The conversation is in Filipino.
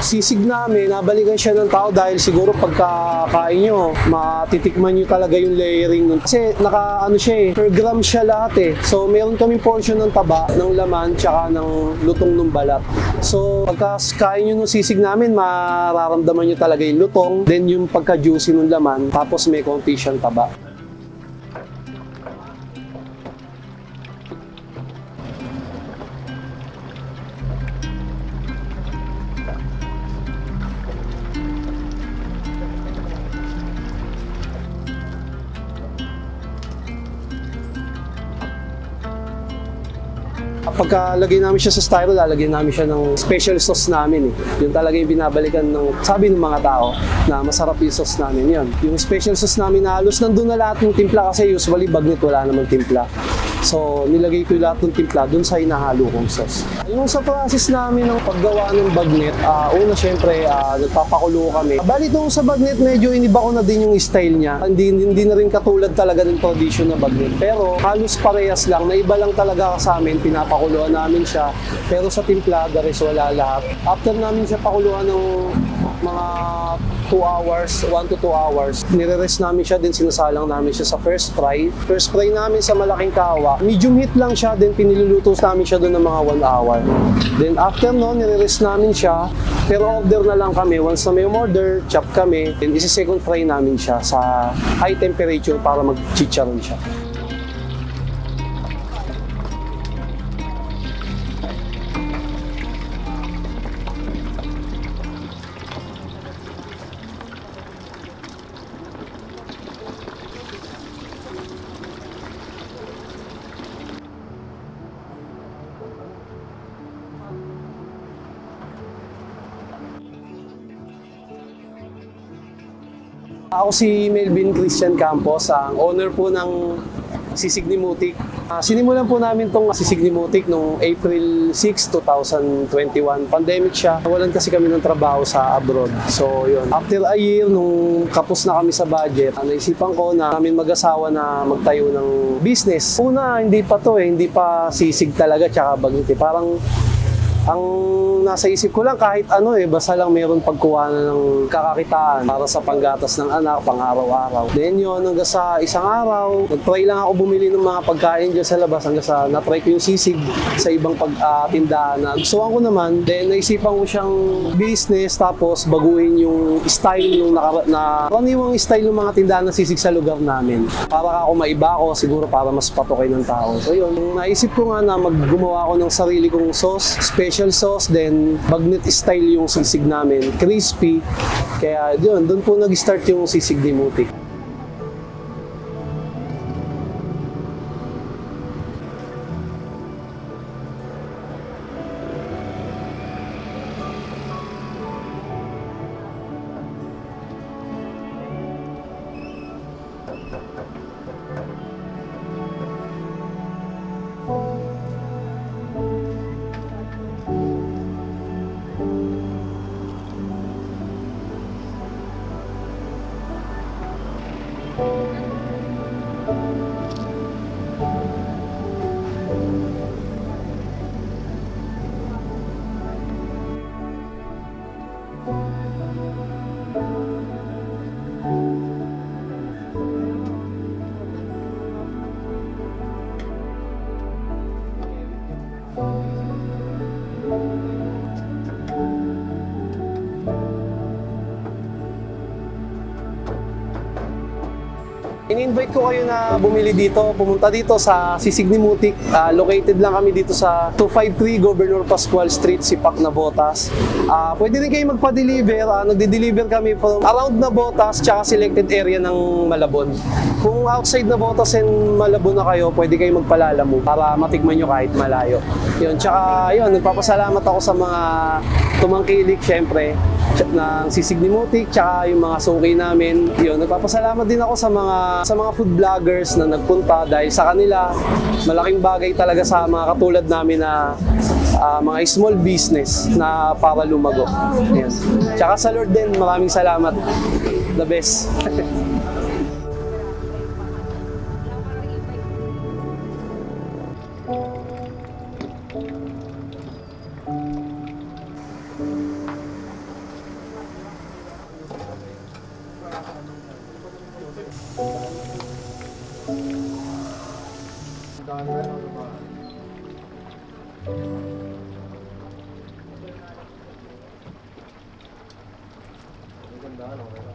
sisig namin, nabalikan siya ng tao dahil siguro pagkakain nyo, matitikman nyo talaga yung layering nun. Kasi naka siya per gram siya lahat eh. So meron kaming portion ng taba, ng laman, tsaka ng lutong ng balat. So pagka kain nyo ng sisig namin, mararamdaman nyo talaga yung lutong, then yung pagka-juicy ng laman, tapos may konti siyang taba. Pagkalagay namin siya sa styro, lalagyan namin siya ng special sauce namin eh. Yun talaga yung binabalikan ng sabi ng mga tao na masarap yung sauce namin yun. Yung special sauce namin na halos nandun na lahat ng timpla kasi usually Bagnet wala namang timpla. So nilagay ko yung lahat ng timpla dun sa hinahalo kong sauce. Yung sa process namin ng paggawa ng Bagnet, una syempre nagpapakulo kami. Bali nung sa Bagnet medyo iniba ko na din yung style niya. Hindi na rin katulad talaga ng tradition na Bagnet. Pero halos parehas lang, naiba lang talaga sa amin, pinapakuluan namin siya. Pero sa timpla, the rest wala lahat. After namin siya pakuluan ng mga 2 hours, 1 to 2 hours. Nire-rest namin siya, din sinasalang namin siya sa first fry. First fry namin sa malaking kawa. Medium heat lang siya, then piniluluto namin siya doon ng mga 1 hour. Then after no, nire-rest namin siya. Pero order na lang kami. Once na may order, chop kami. Then isi-second fry namin siya sa high temperature para mag-chicharon siya. Ako si Melvin Christian Campos, ang owner po ng Sisig ni Mutik. Sinimulan po namin itong Sisig ni Mutik noong April 6, 2021. Pandemic siya. Walan kasi kami ng trabaho sa abroad. So yun. After a year, nung kapos na kami sa budget, naisipan ko na namin mag-asawa na magtayo ng business. Una, hindi pa to eh. Hindi pa sisig talaga tsaka Bagnet. Parang ang nasa isip ko lang kahit ano eh, basta lang meron pagkuhanan ng kakakitaan para sa panggatas ng anak, pang araw-araw. Then yun, hanggang sa isang araw, nag-try lang ako bumili ng mga pagkain dyan sa labas hanggang sa na-try ko yung sisig sa ibang tindahan na gustuhan ko naman. Then naisipan ko siyang business tapos baguhin yung style ng karaniwang style ng mga tindahan na sisig sa lugar namin. Para ako maiba ako, siguro para mas patukoy ng tao. So yun, naisip ko nga na gumawa ako ng sarili kong sauce, special sauce, then Bagnet style yung sisig namin, crispy. Kaya yun, doon po nag-start yung Sisig ni Mutik. In-invite ko kayo na bumili dito, pumunta dito sa Sisig ni Mutik. Located lang kami dito sa 253 Governor Pascual Street, Sipak, Navotas. Pwede rin kayo magpa-deliver. Nagde-deliver kami from around Navotas tsaka selected area ng Malabon. Kung outside Navotas and Malabon na kayo, pwede kayo magpalalamu para matikman nyo kahit malayo. Yun, tsaka yun, nagpapasalamat ako sa mga tumangkilik, syempre, ng Sisig ni Mutik, tsaka yung mga suki namin. Yun, nagpapasalamat din ako sa mga food vloggers na nagpunta dahil sa kanila, malaking bagay talaga sa mga katulad namin na mga small business na para lumago. Yun. Tsaka sa Lord din, maraming salamat. The best. Ano yan, ano ba? Maganda, ano,